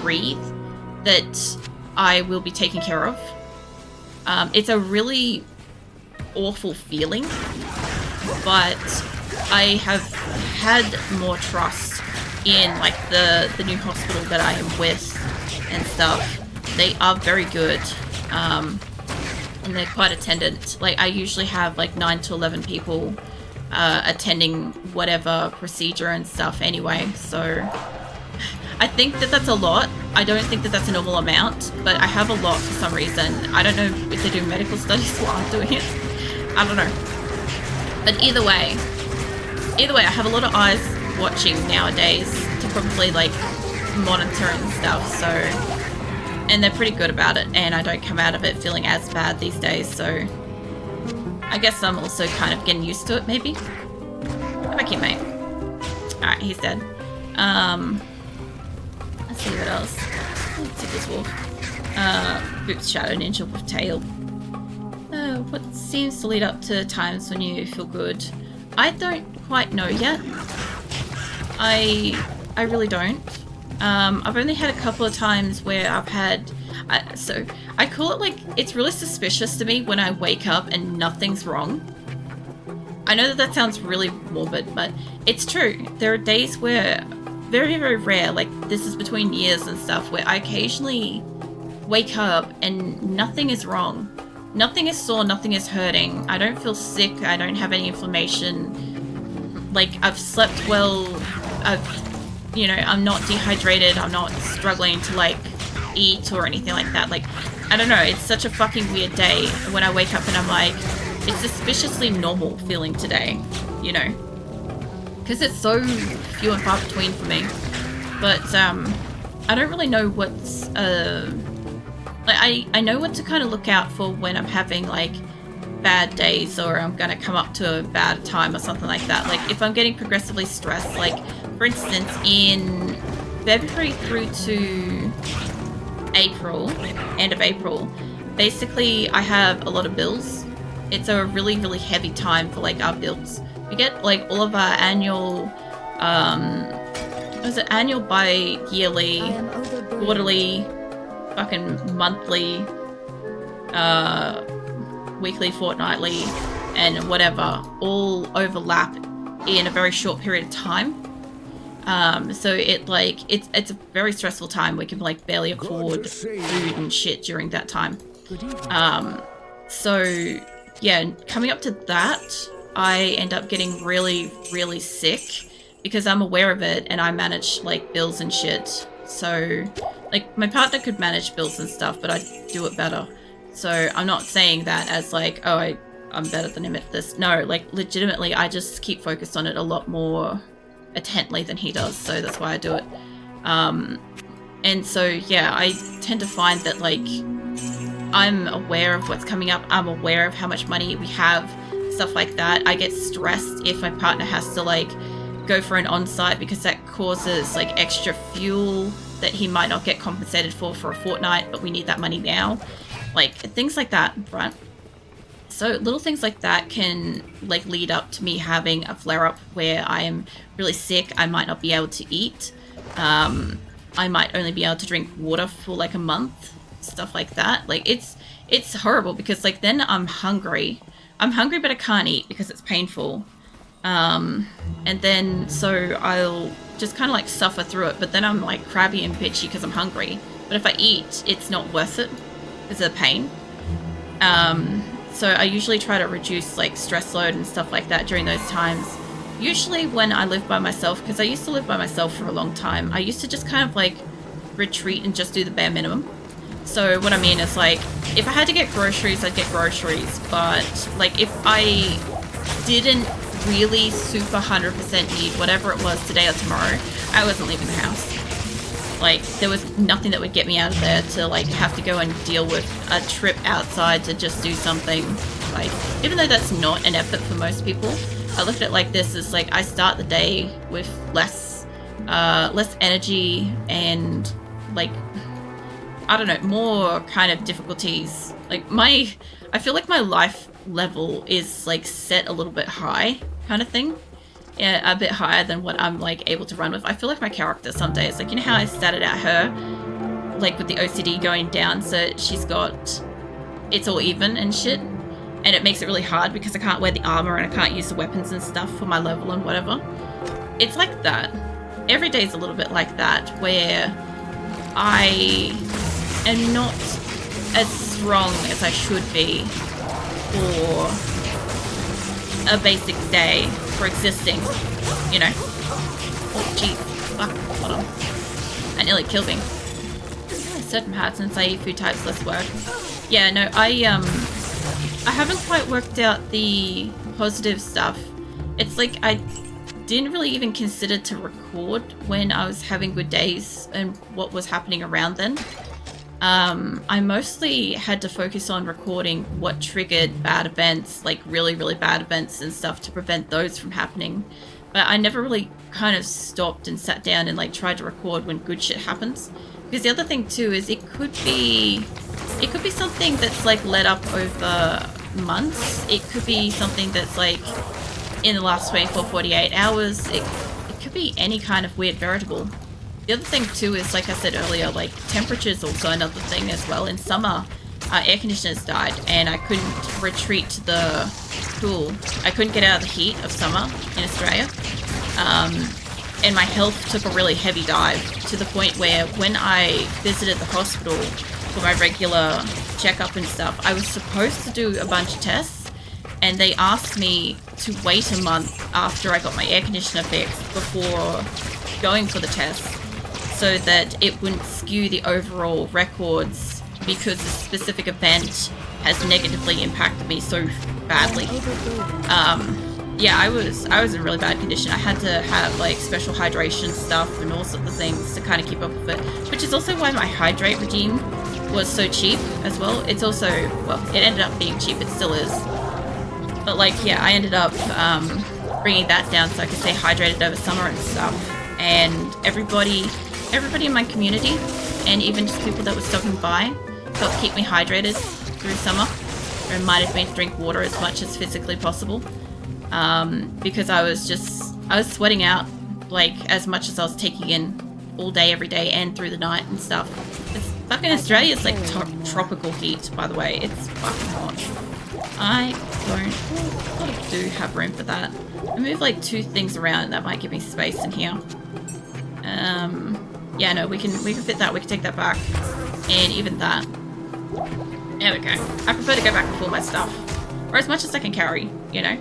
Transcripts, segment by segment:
breathe that I will be taken care of. It's a really awful feeling, but I have had more trust in like the new hospital that I am with and stuff. They are very good, and they're quite attendant. Like I usually have like 9 to 11 people attending whatever procedure and stuff anyway, so I think that that's a lot. I don't think that that's a normal amount, but I have a lot for some reason. I don't know if they do medical studies while I'm doing it. I don't know. But either way, I have a lot of eyes watching nowadays to probably like monitor and stuff, so, and they're pretty good about it, and I don't come out of it feeling as bad these days, so I guess I'm also kind of getting used to it, maybe. Come back here, mate. Alright, he's dead. Let's see what else. Tickle's Wolf. Boots Shadow Ninja with tail. What seems to lead up to times when you feel good? I don't quite know yet. I really don't. I've only had a couple of times where I've had... so I call it like, it's really suspicious to me when I wake up and nothing's wrong. I know that that sounds really morbid, but it's true. There are days where, very, very rare, like this is between years and stuff, where I occasionally wake up and nothing is wrong. Nothing is sore, nothing is hurting. I don't feel sick, I don't have any inflammation. Like, I've slept well, you know, I'm not dehydrated, I'm not struggling to like eat or anything like that. Like, I don't know, it's such a fucking weird day when I wake up and I'm like, it's suspiciously normal feeling today, you know, because it's so few and far between for me. But I don't really know what's like, I know what to kind of look out for when I'm having like bad days, or I'm gonna come up to a bad time or something like that. Like if I'm getting progressively stressed, like for instance in February through to April, end of April, basically I have a lot of bills. It's a really, really heavy time for like our bills. We get like all of our annual, annual, bi-yearly, quarterly, fucking monthly, weekly, fortnightly, and whatever, all overlap in a very short period of time. So it like, it's a very stressful time. We can like barely afford food and shit during that time. So yeah, coming up to that, I end up getting really, really sick because I'm aware of it and I manage like bills and shit. So like my partner could manage bills and stuff, but I do it better. So I'm not saying that as like, oh, I'm better than him at this. No, like legitimately, I just keep focused on it a lot more intently than he does. So that's why I do it. And so, yeah, I tend to find that like, I'm aware of what's coming up. I'm aware of how much money we have, stuff like that. I get stressed if my partner has to like go for an on-site because that causes like extra fuel that he might not get compensated for a fortnight, but we need that money now. Like things like that, right? So little things like that can like lead up to me having a flare-up where I am really sick. I might not be able to eat. I might only be able to drink water for like a month, stuff like that. Like it's horrible because like then I'm hungry. I'm hungry, but I can't eat because it's painful. And then so I'll just kind of like suffer through it, but then I'm like crabby and bitchy because I'm hungry. But if I eat, it's not worth it because of the pain. So I usually try to reduce like stress load and stuff like that during those times. Usually when I live by myself, because I used to live by myself for a long time, I used to just kind of like retreat and just do the bare minimum. So what I mean is like, if I had to get groceries, I'd get groceries. But like if I didn't really super 100% need whatever it was today or tomorrow, I wasn't leaving the house. Like there was nothing that would get me out of there to like have to go and deal with a trip outside to just do something. Like even though that's not an effort for most people, I look at it like this is like I start the day with less energy and like I don't know, more kind of difficulties. Like I feel like my life level is like set a little bit high kind of thing. Yeah, a bit higher than what I'm like able to run with. I feel like my character some days, like you know how I started out her like with the OCD going down, so it's all even and shit. And it makes it really hard because I can't wear the armor and I can't use the weapons and stuff for my level and whatever. It's like that. Every day is a little bit like that, where I am not as strong as I should be for a basic day for existing, you know. Oh, jeez. Fuck. Hold on. That nearly killed me. Certain parts and say food types less work. Yeah, no, I haven't quite worked out the positive stuff. It's like I didn't really even consider to record when I was having good days and what was happening around then. I mostly had to focus on recording what triggered bad events, like really, really bad events and stuff, to prevent those from happening. But I never really kind of stopped and sat down and like tried to record when good shit happens. Because the other thing too is it could be something that's like led up over months. It could be something that's like in the last 24, 48 hours. It could be any kind of weird variable. The other thing too is, like I said earlier, like temperature is also another thing as well. In summer, air conditioners died and I couldn't retreat to the pool. I couldn't get out of the heat of summer in Australia. And my health took a really heavy dive to the point where when I visited the hospital for my regular checkup and stuff, I was supposed to do a bunch of tests, and they asked me to wait a month after I got my air conditioner fixed before going for the test, so that it wouldn't skew the overall records, because a specific event has negatively impacted me so badly. Yeah, I was in really bad condition. I had to have like special hydration stuff and all sorts of things to kind of keep up with it, which is also why my hydrate regime was so cheap as well. It's also, well, it ended up being cheap, it still is. But like, yeah, I ended up bringing that down so I could stay hydrated over summer and stuff. And everybody in my community, and even just people that were stopping by, helped keep me hydrated through summer. Reminded me to drink water as much as physically possible. Because I was sweating out like as much as I was taking in all day, every day, and through the night and stuff. It's fucking Australia's like tropical heat, by the way. It's fucking hot. I sort of do have room for that. I move like 2 things around, that might give me space in here. Yeah, no, we can fit that. We can take that back, and even that. There we go. I prefer to go back and fill my stuff, or as much as I can carry, you know.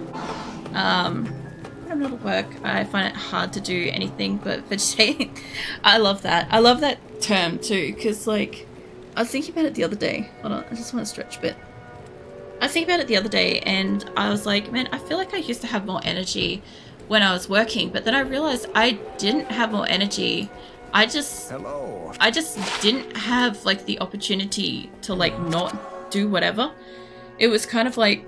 When I'm not at work, I find it hard to do anything but vegetate. I love that. I love that term too, because like, I was thinking about it the other day. Hold on, I just want to stretch a bit. I was thinking about it the other day, and I was like, man, I feel like I used to have more energy when I was working, but then I realized I didn't have more energy. I just didn't have like the opportunity to like not do whatever. It was kind of like,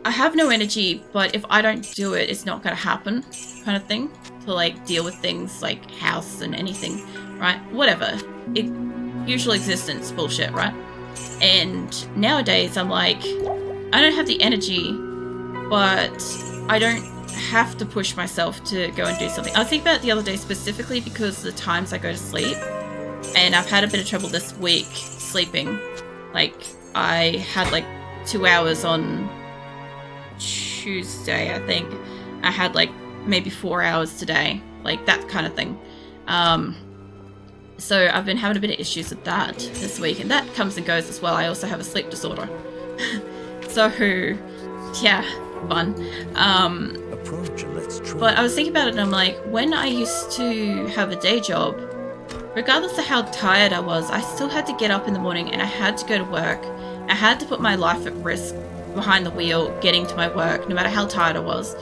I have no energy, but if I don't do it, it's not going to happen, kind of thing, to like deal with things like house and anything, right? Whatever. Usual existence bullshit, right? And nowadays I'm like, I don't have the energy, but I don't have to push myself to go and do something. I was thinking about it the other day specifically because of the times I go to sleep, and I've had a bit of trouble this week sleeping. Like, I had like 2 hours on Tuesday, I think. I had like maybe 4 hours today, like that kind of thing. So I've been having a bit of issues with that this week, and that comes and goes as well. I also have a sleep disorder. So yeah, fun. But I was thinking about it, and I'm like, when I used to have a day job, regardless of how tired I was, I still had to get up in the morning and I had to go to work. I had to put my life at risk behind the wheel getting to my work, no matter how tired I was.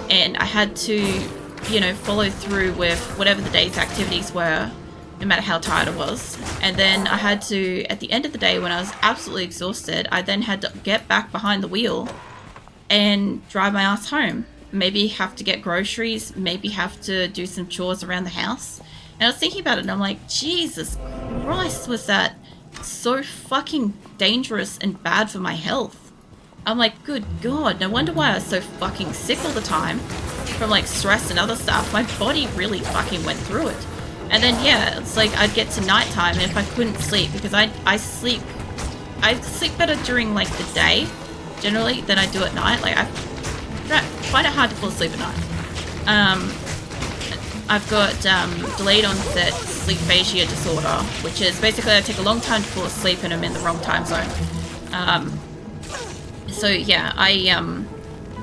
And I had to, you know, follow through with whatever the day's activities were, no matter how tired I was. And then I had to, at the end of the day, when I was absolutely exhausted, I then had to get back behind the wheel and drive my ass home. Maybe have to get groceries, maybe have to do some chores around the house. And I was thinking about it, and I'm like, Jesus Christ, was that so fucking dangerous and bad for my health. I'm like, good God, no wonder why I was so fucking sick all the time from like stress and other stuff. My body really fucking went through it. And then yeah, it's like I'd get to nighttime, and if I couldn't sleep, because I sleep better during like the day generally than I do at night. Like I find it hard to fall asleep at night. I've got delayed onset sleep aphasia disorder, which is basically I take a long time to fall asleep and I'm in the wrong time zone. So yeah,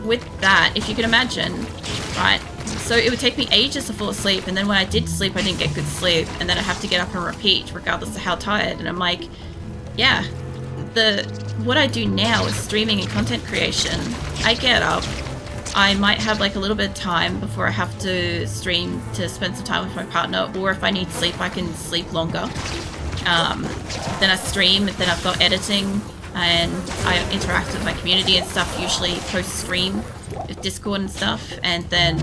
with that, if you can imagine, right? So it would take me ages to fall asleep, and then when I did sleep, I didn't get good sleep, and then I have to get up and repeat regardless of how tired. And I'm like, yeah, what I do now is streaming and content creation. I get up, I might have like a little bit of time before I have to stream to spend some time with my partner, or if I need sleep, I can sleep longer. Then I stream, then I've got editing, and I interact with my community and stuff, usually post-stream with Discord and stuff. And then,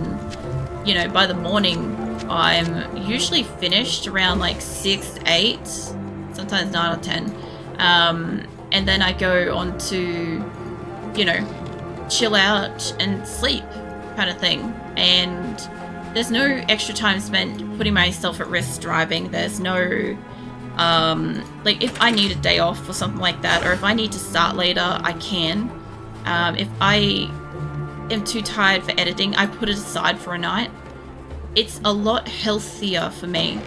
you know, by the morning, I'm usually finished around like 6, 8, sometimes 9 or 10. And then I go on to, you know, chill out and sleep kind of thing. And there's no extra time spent putting myself at risk driving. There's no, like if I need a day off or something like that, or if I need to start later, I can. If I am too tired for editing, I put it aside for a night. It's a lot healthier for me,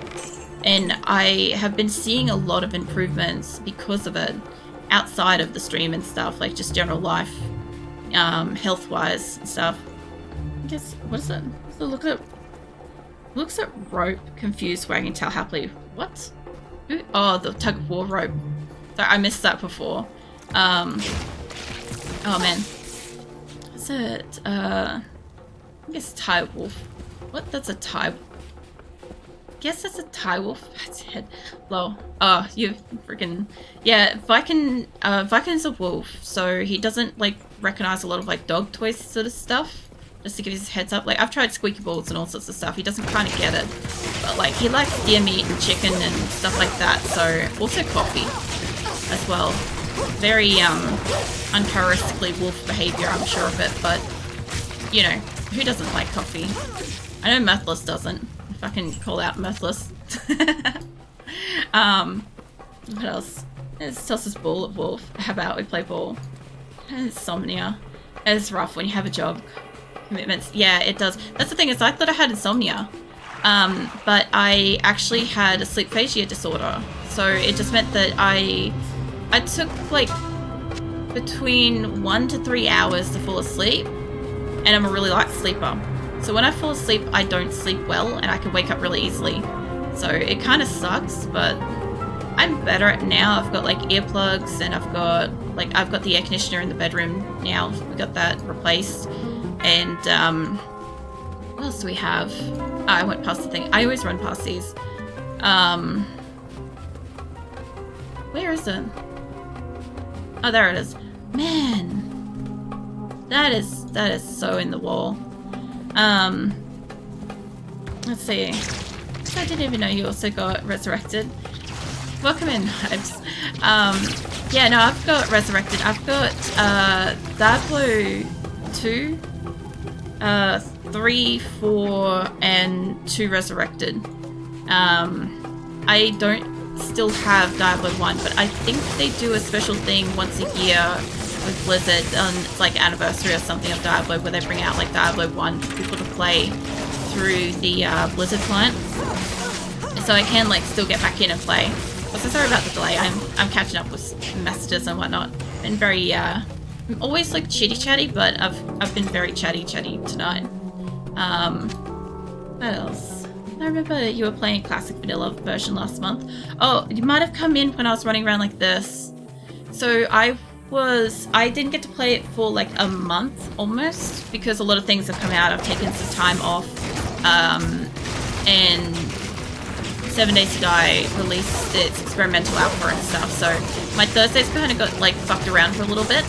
and I have been seeing a lot of improvements because of it outside of the stream and stuff, like just general life, health-wise and stuff. I guess, what is it? So looks at rope, confused, wagging tail happily. What? Oh, the tug of war rope. Sorry, I missed that before. Oh man. Is it, I guess tie wolf. What? That's a tie. Guess that's a tie wolf. That's it. Lol. Oh, you freaking. Yeah, Vikin's a wolf, so he doesn't like recognize a lot of like dog toys sort of stuff. Just to give his heads up. Like I've tried squeaky balls and all sorts of stuff. He doesn't kind of get it, but like he likes deer meat and chicken and stuff like that. So also coffee as well. Very uncharacteristically wolf behavior, I'm sure of it, but you know, who doesn't like coffee? I know Mirthless doesn't, if I can call out Mirthless. What else? It's Toss's ball at wolf. How about we play ball? Insomnia. It's rough when you have a job. Commitments. Yeah, it does. That's the thing, is I thought I had insomnia. But I actually had a sleep aphasia disorder. So it just meant that I took like between 1 to 3 hours to fall asleep, and I'm a really light sleeper. So when I fall asleep, I don't sleep well, and I can wake up really easily. So it kind of sucks, but I'm better at it now. I've got like earplugs, and I've got the air conditioner in the bedroom now. We got that replaced. And what else do we have? Oh, I went past the thing. I always run past these. Where is it? Oh, there it is. Man, that is so in the wall. Let's see. I didn't even know you also got Resurrected. Welcome in, Hypes. Yeah, no, I've got Resurrected. I've got Diablo 2, 3, 4, and 2 Resurrected. I don't still have Diablo 1, but I think they do a special thing once a year with Blizzard on it's like anniversary or something of Diablo, where they bring out like Diablo 1 for people to play through the Blizzard client. So I can like still get back in and play. I'm so sorry about the delay. I'm catching up with messages and whatnot. Been very I'm always like chitty chatty, but I've been very chatty tonight. What else? I remember you were playing Classic Vanilla version last month. Oh, you might have come in when I was running around like this. So I didn't get to play it for like a month almost, because a lot of things have come out. I've taken some time off, and 7 Days to Die released its experimental alpha and stuff. So my Thursdays kind of got like fucked around for a little bit,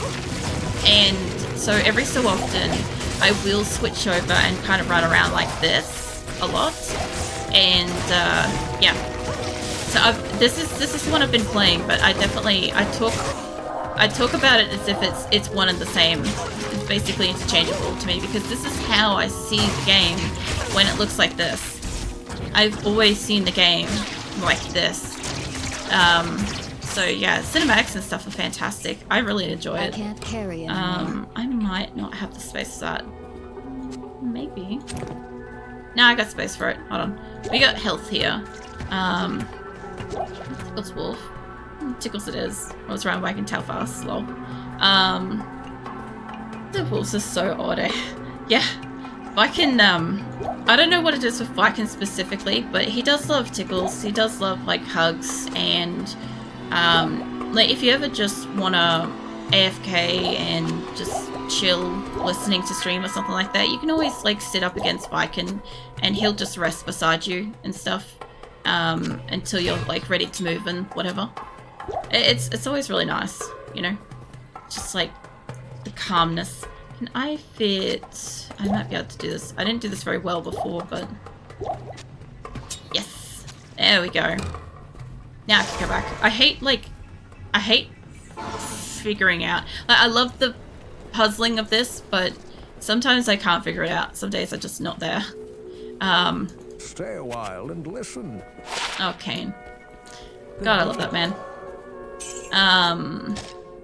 and so every so often I will switch over and kind of run around like this a lot. And yeah, so this is the one I've been playing, but I talk about it as if it's one and the same. It's basically interchangeable to me, because this is how I see the game when it looks like this. I've always seen the game like this. So yeah, cinematics and stuff are fantastic. I really enjoy it. I can't carry anymore. I might not have the space for that. Maybe. No, I got space for it. Hold on. We got health here. Tickles wolf. Tickles it is. I was around wagging tail fast. Lol. The wolves are so odd, eh? Yeah. Viking, I don't know what it is with Viking specifically, but he does love tickles. He does love, like, hugs, and, like, if you ever just wanna AFK and just chill listening to stream or something like that, you can always, like, sit up against Viking, and he'll just rest beside you and stuff, until you're, like, ready to move and whatever. It's always really nice, you know? Just, like, the calmness. Can I fit... I might be able to do this. I didn't do this very well before, but... Yes! There we go. Now I can go back. I hate figuring out... Like, I love the puzzling of this, but sometimes I can't figure it out. Some days I'm just not there. Stay a while and listen. Oh, Kane. God, I love that man.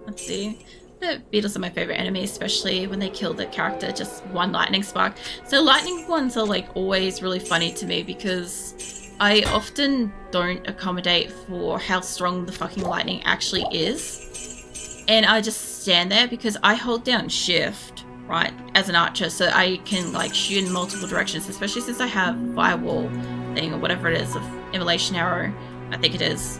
Let's see. The beetles are my favorite enemy, especially when they kill the character just one lightning spark. So lightning ones are like always really funny to me because I often don't accommodate for how strong the fucking lightning actually is. And I just stand there because I hold down shift, right, as an archer, so I can like shoot in multiple directions, especially since I have firewall thing or whatever it is of immolation arrow, I think it is.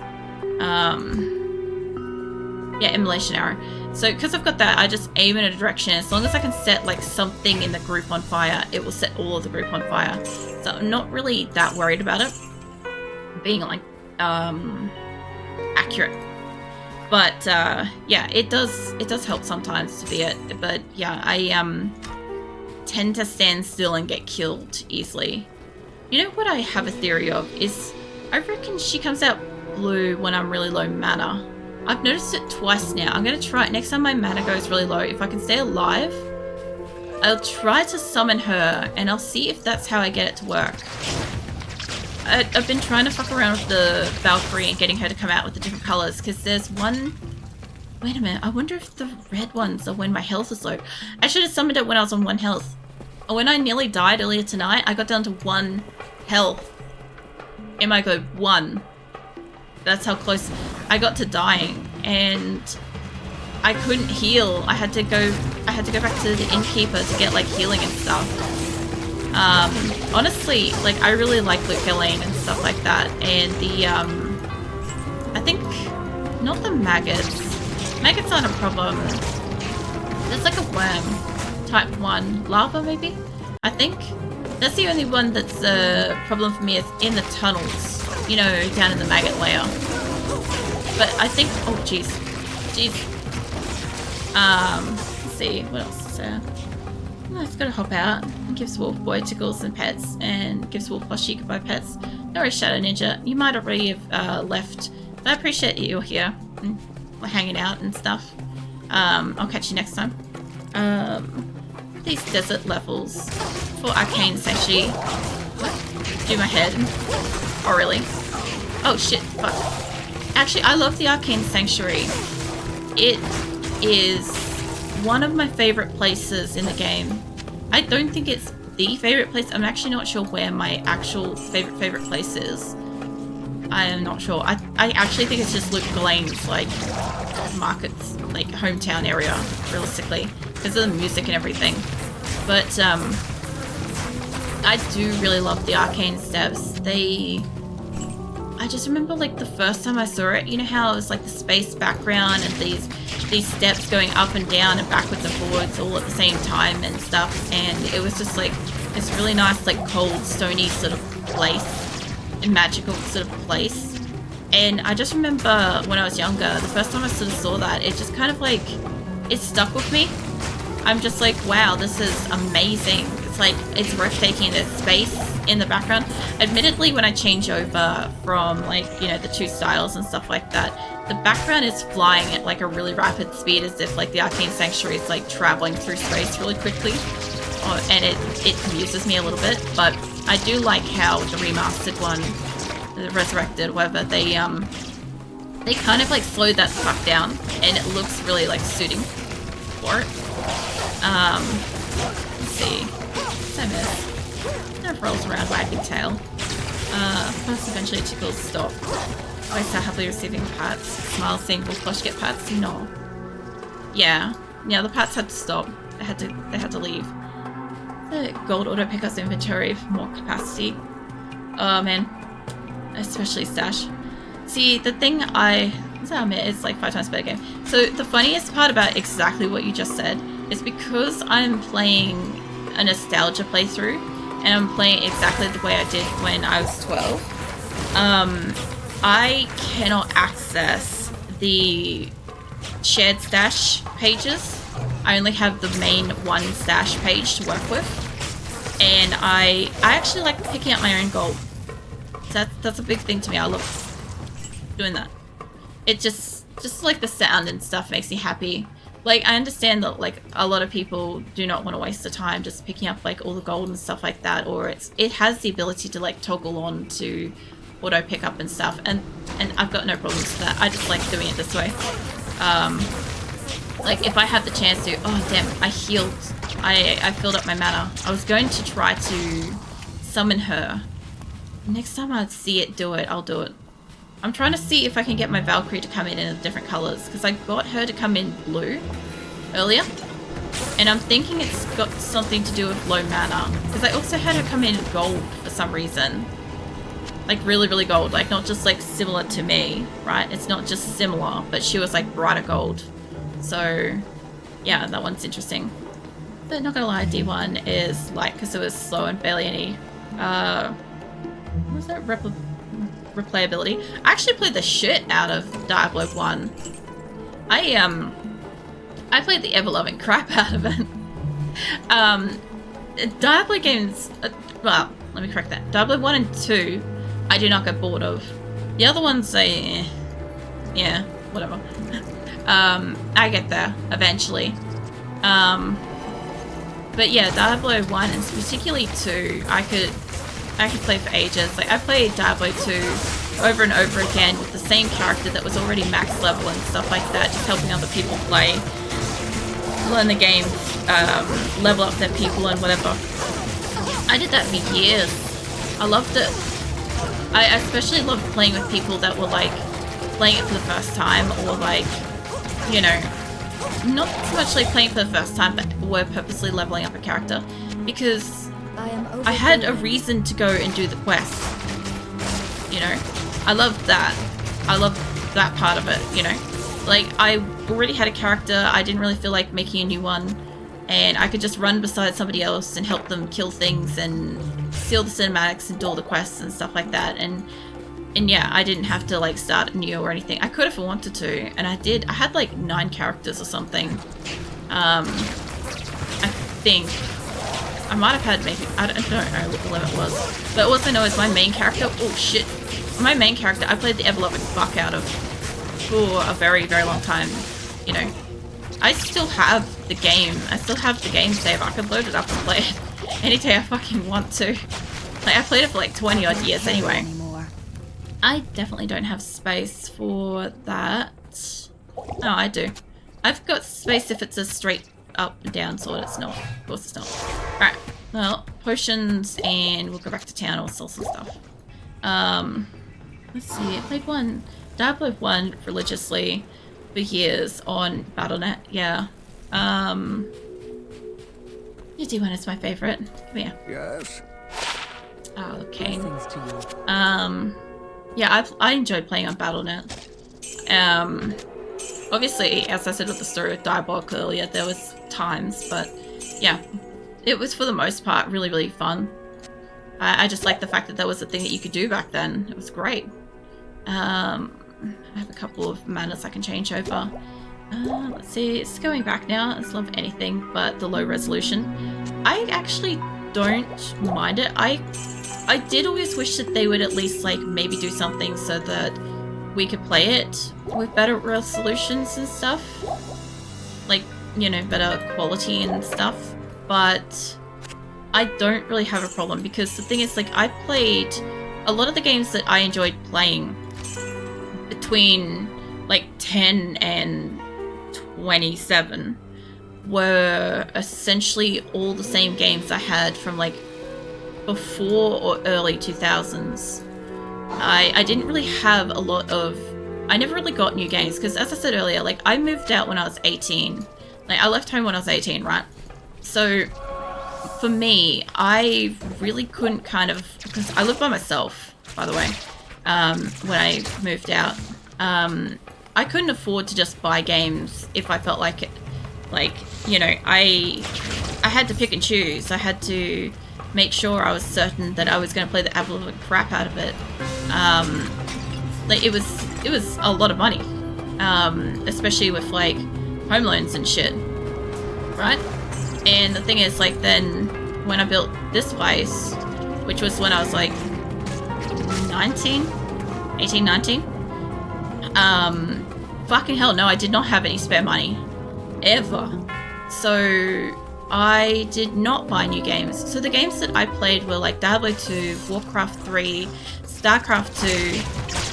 Yeah, immolation arrow. So because I've got that, I just aim in a direction. As long as I can set like something in the group on fire, it will set all of the group on fire. So I'm not really that worried about it being like accurate. But yeah, it does help sometimes to be it. But yeah, I tend to stand still and get killed easily. You know what I have a theory of is I reckon she comes out blue when I'm really low mana. I've noticed it twice now. I'm going to try it. Next time my mana goes really low, if I can stay alive, I'll try to summon her, and I'll see if that's how I get it to work. I've been trying to fuck around with the Valkyrie and getting her to come out with the different colours, because there's one... Wait a minute, I wonder if the red ones are when my health is low. I should have summoned it when I was on 1 health. When I nearly died earlier tonight, I got down to 1 health. In my go 1. That's how close I got to dying, and I couldn't heal. I had to go back to the innkeeper to get like healing and stuff. Honestly, like I really like Gholein and stuff like that, and the I think not the maggots. Maggots aren't a problem. There's like a worm, type 1 lava maybe. I think that's the only one that's a problem for me is in the tunnels. You know, down in the maggot layer. But I think... Oh, jeez. Jeez. Let's see. What else is there? Oh, it's gotta hop out. It gives Wolf Boy tickles and pets. And gives Wolf plushie goodbye pets. No worries, Shadow Ninja. You might already have left. But I appreciate that you're here. And we're hanging out and stuff. I'll catch you next time. These desert levels for Arcane Sashi. Do my head. Oh, really? Oh, shit. Fuck. Actually, I love the Arcane Sanctuary. It is one of my favorite places in the game. I don't think it's the favorite place. I'm actually not sure where my actual favorite place is. I am not sure. I actually think it's just Luke Ghoulein's, like, markets, like, hometown area, realistically. Because of the music and everything. But, I do really love the arcane steps. I just remember like the first time I saw it, you know how it was like the space background and these steps going up and down and backwards and forwards all at the same time and stuff, and it was just like this really nice like cold stony sort of place, a magical sort of place. And I just remember when I was younger, the first time I sort of saw that, it just kind of like, it stuck with me. I'm just like, wow, this is amazing. It's like, it's breathtaking. There's space in the background. Admittedly, when I change over from like, you know, the 2 styles and stuff like that, the background is flying at like a really rapid speed as if like the Arcane Sanctuary is like traveling through space really quickly. And it confuses me a little bit, but I do like how the remastered one, the Resurrected, whatever, they kind of like slowed that fuck down, and it looks really like suiting for it. Let's see. So miss. Never rolls around wagging tail. First eventually tickles stop. Always so happily receiving pats. Smile seeing Wolflush get pats. No. Yeah, the pats had to stop. They had to leave. The gold auto pickups inventory for more capacity. Oh man, especially stash. See, the thing I admit, it's like 5 times better game. So the funniest part about exactly what you just said is because I'm playing a nostalgia playthrough, and I'm playing exactly the way I did when I was 12. I cannot access the shared stash pages. I only have the main one stash page to work with, and I actually like picking up my own gold. That's a big thing to me. I love doing that. It just like the sound and stuff makes me happy. Like, I understand that like a lot of people do not want to waste the time just picking up like all the gold and stuff like that, or it has the ability to like toggle on to auto pick up and stuff, and I've got no problems with that. I just like doing it this way. Like if I have the chance to, oh damn, I healed, I filled up my mana. I was going to try to summon her. Next time I see it do it, I'll do it. I'm trying to see if I can get my Valkyrie to come in different colors, because I got her to come in blue earlier, and I'm thinking it's got something to do with low mana, because I also had her come in gold for some reason. Like really, really gold, like not just like similar to me, right? It's not just similar, but she was like brighter gold. So yeah, that one's interesting. But not gonna lie, D1 is light because it was slow and barely any what was that, replayability. I actually played the shit out of Diablo 1. I played the ever-loving crap out of it. Diablo games, well, let me correct that. Diablo 1 and 2, I do not get bored of. The other ones, yeah, whatever. I get there eventually. But yeah, Diablo 1 and particularly 2, I could play for ages. Like I played Diablo 2 over and over again with the same character that was already max level and stuff like that, just helping other people play, learn the game, level up their people and whatever. I did that for years. I loved it. I especially loved playing with people that were like playing it for the first time, or like, you know, not so much like playing for the first time, but were purposely leveling up a character, because I had a reason to go and do the quest. You know, I loved that. I loved that part of it, you know. Like, I already had a character, I didn't really feel like making a new one, and I could just run beside somebody else and help them kill things and steal the cinematics and do all the quests and stuff like that. And yeah, I didn't have to like start new or anything. I could if I wanted to, and I did. I had like 9 characters or something. I think I might have had maybe, I don't know what the limit was, but all I know is my main character, oh shit, my main character I played the ever-loving fuck out of for a very, very long time, you know. I still have the game, save. I could load it up and play it any day I fucking want to. Like, I played it for like 20 odd years anyway. I definitely don't have space for that. No, I do. I've got space if it's a straight up and down sword. It's not. Of course it's not. Alright, well, potions, and we'll go back to town or sell some stuff. Let's see, I played Diablo 1 religiously for years on Battle.net, yeah. Yeah, D1 is my favorite. Come here. Yes. Oh, okay. Yeah, I enjoyed playing on Battle.net. Obviously, as I said with the story with Diabolic earlier, there was times, but yeah, it was for the most part really, really fun. I just like the fact that that was a thing that you could do back then. It was great. I have a couple of manners I can change over. Let's see, it's going back now. I just love anything but the low resolution. I actually don't mind it. I did always wish that they would at least like maybe do something so that we could play it with better resolutions and stuff. Like, you know, better quality and stuff. But I don't really have a problem, because the thing is, like, I played a lot of the games that I enjoyed playing between like 10 and 27 were essentially all the same games I had from like before or early 2000s. I didn't really have a lot of... I never really got new games, because as I said earlier, like, I moved out when I was 18. Like, I left home when I was 18, right? So for me, I really couldn't kind of... because I lived by myself, by the way, when I moved out. I couldn't afford to just buy games if I felt like it. Like, you know, I had to pick and choose. I had to make sure I was certain that I was going to play the absolute crap out of it. Like, it was a lot of money, especially with like home loans and shit, right? And the thing is, like, then when I built this place, which was when I was like 19, fucking hell no, I did not have any spare money ever. So I did not buy new games. So the games that I played were like Diablo 2, Warcraft 3, Starcraft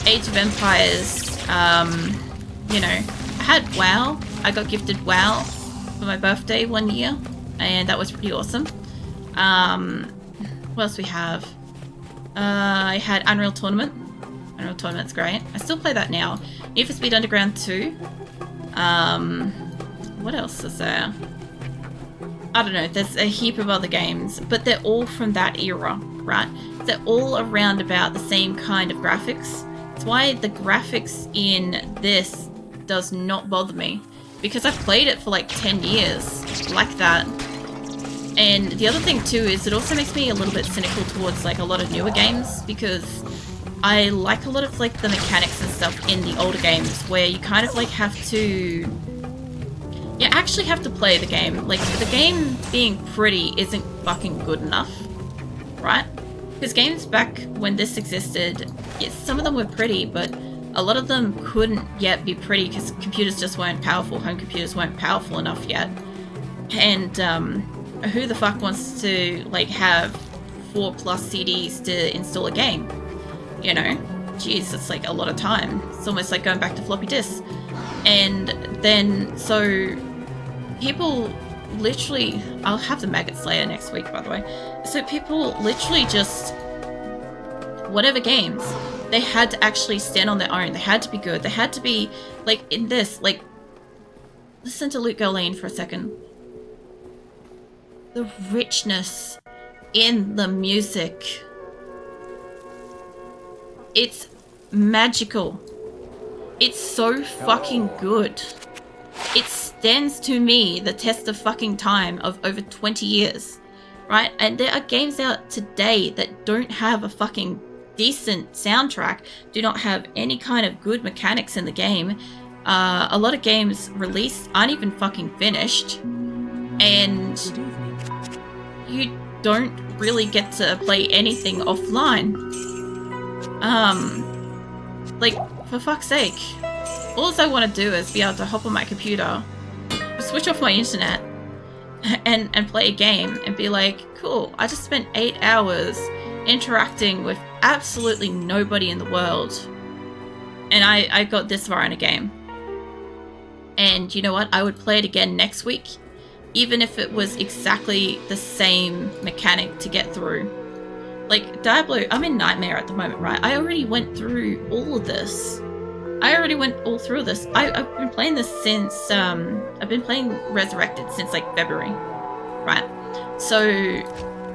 2, Age of Empires. You know, I had WoW. I got gifted WoW for my birthday one year, and that was pretty awesome. What else we have? I had Unreal Tournament. Unreal Tournament's great. I still play that now. Need for Speed Underground 2. What else is there? I don't know, there's a heap of other games, but they're all from that era, right? They're all around about the same kind of graphics. That's why the graphics in this does not bother me, because I've played it for like 10 years like that. And the other thing too is it also makes me a little bit cynical towards like a lot of newer games, because I like a lot of like the mechanics and stuff in the older games where you kind of like have to... you actually have to play the game. Like, the game being pretty isn't fucking good enough, right? Because games back when this existed, yes, some of them were pretty, but a lot of them couldn't yet be pretty because computers just weren't powerful. Home computers weren't powerful enough yet. And who the fuck wants to like have 4+ CDs to install a game? You know? Jeez, it's like a lot of time. It's almost like going back to floppy disks. And then, so people literally... I'll have the Maggot Slayer next week, by the way. So people literally just... whatever games, they had to actually stand on their own. They had to be good. They had to be, like, in this, like... listen to Luke Gholein for a second. The richness in the music. It's magical. It's so fucking good. It stands to me the test of fucking time of over 20 years, right? And there are games out today that don't have a fucking decent soundtrack, do not have any kind of good mechanics in the game. A lot of games released aren't even fucking finished, and you don't really get to play anything offline. Like, for fuck's sake, all I want to do is be able to hop on my computer, switch off my internet, and play a game and be like, cool, I just spent 8 hours interacting with absolutely nobody in the world, and I got this far in a game. And you know what? I would play it again next week, even if it was exactly the same mechanic to get through. Like, Diablo, I'm in Nightmare at the moment, right? I already went through all of this. I've been playing this since, I've been playing Resurrected since, like, February, right? So,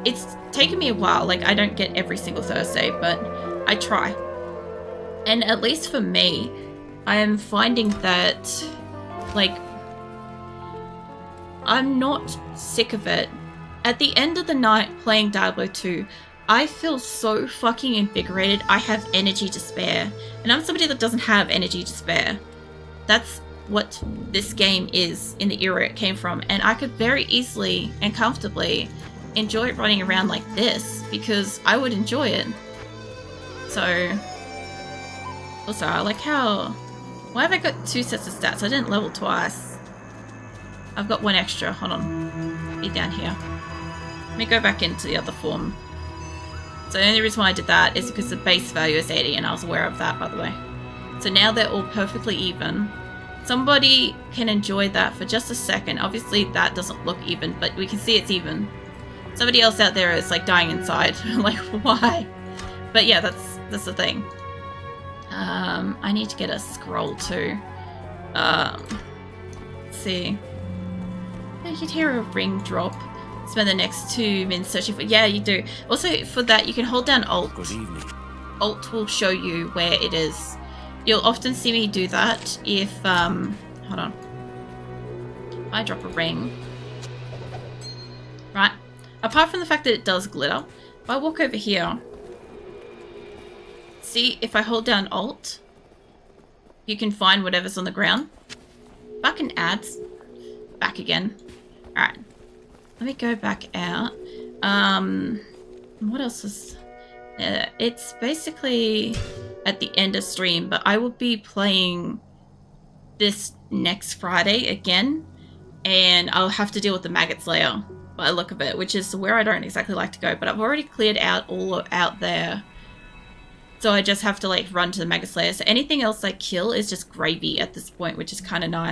it's taken me a while. Like, I don't get every single Thursday, but I try. And at least for me, I am finding that, like, I'm not sick of it. At the end of the night playing Diablo 2, I feel so fucking invigorated. I have energy to spare. And I'm somebody that doesn't have energy to spare. That's what this game is in the era it came from. And I could very easily and comfortably enjoy running around like this, because I would enjoy it. So, also, I like how... why have I got 2 sets of stats? I didn't level twice. I've got 1 extra. Hold on. Be down here. Let me go back into the other form. So the only reason why I did that is because the base value is 80, and I was aware of that, by the way. So now they're all perfectly even. Somebody can enjoy that for just a second. Obviously that doesn't look even, but we can see it's even. Somebody else out there is like dying inside. Like, why? But yeah, that's the thing. I need to get a scroll too. Let's see. You could hear a ring drop. Spend the next 2 minutes searching for. Yeah, you do. Also, for that, you can hold down Alt. Good evening. Alt will show you where it is. You'll often see me do that if hold on. I drop a ring. Right. Apart from the fact that it does glitter, if I walk over here, see if I hold down Alt, you can find whatever's on the ground. Back in ads. Back again. Alright. Let me go back out. What else is... it's basically at the end of stream, but I will be playing this next Friday again, and I'll have to deal with the Maggot Slayer by the look of it, which is where I don't exactly like to go, but I've already cleared out all out there. So I just have to like run to the Maggot Slayer. So anything else I kill is just gravy at this point, which is kind of nice.